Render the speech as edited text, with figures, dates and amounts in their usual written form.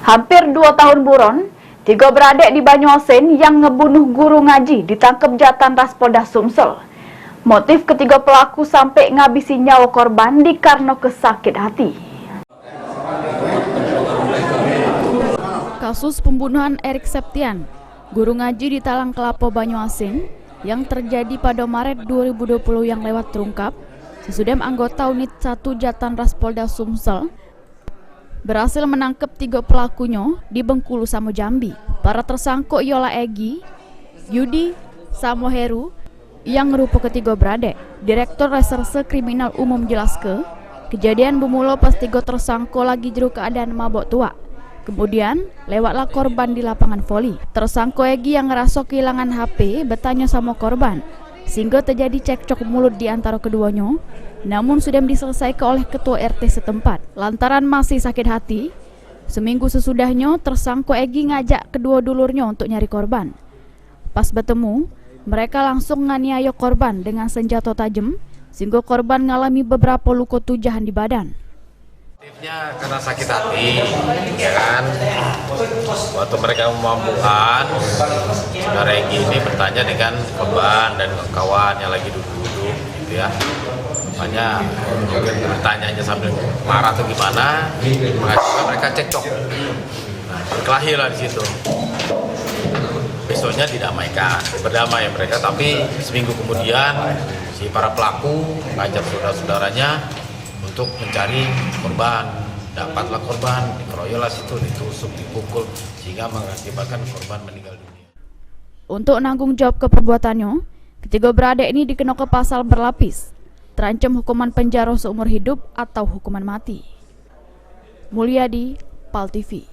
Hampir 2 tahun buron, 3 beradik di Banyuasin yang ngebunuh guru ngaji ditangkap Jatan Ras Polda Sumsel. Motif ketiga pelaku sampai ngabisi nyawa korban karena kesakit hati. Kasus pembunuhan Erik Septian, guru ngaji di Talang Kelapo Banyuasin, yang terjadi pada Maret 2020 yang lewat terungkap sesudah anggota unit 1 Jatan Ras Polda Sumsel berhasil menangkap 3 pelakunya di Bengkulu sama Jambi. Para tersangka ialah Egi, Yudi, sama Heru yang merupakan 3 beradik. Direktur Reserse Kriminal Umum jelaskan, kejadian bermula pas 3 tersangka lagi jero keadaan mabok tua. Kemudian lewatlah korban di lapangan voli. Tersangka Egi yang ngerasa kehilangan HP bertanya sama korban, sehingga terjadi cekcok mulut di antara keduanya. Namun sudah diselesaikan oleh ketua RT setempat. Lantaran masih sakit hati, seminggu sesudahnya tersangka Egi ngajak kedua dulurnya untuk nyari korban. Pas bertemu, mereka langsung nganiaya korban dengan senjata tajam, sehingga korban mengalami beberapa luka tujahan di badan. Motifnya karena sakit hati, ya kan. Waktu mereka memabukkan, saudara Egi ini bertanya dengan korban dan kawan yang lagi duduk-duduk, gitu ya. Makanya mungkin bertanyanya sambil marah atau gimana, mengakibatkan mereka cekcok. Nah, berkelahi lah di situ. Besoknya didamaikan, berdamai mereka, tapi seminggu kemudian si para pelaku ngajak saudara-saudaranya untuk mencari korban. Dapatlah korban, dikeroyok lah situ, ditusuk, dipukul, sehingga mengakibatkan korban meninggal dunia. Untuk menanggung jawab keperbuatannya, ketiga beradik ini dikenakan pasal berlapis, terancam hukuman penjara seumur hidup atau hukuman mati. Mulyadi, PAL TV.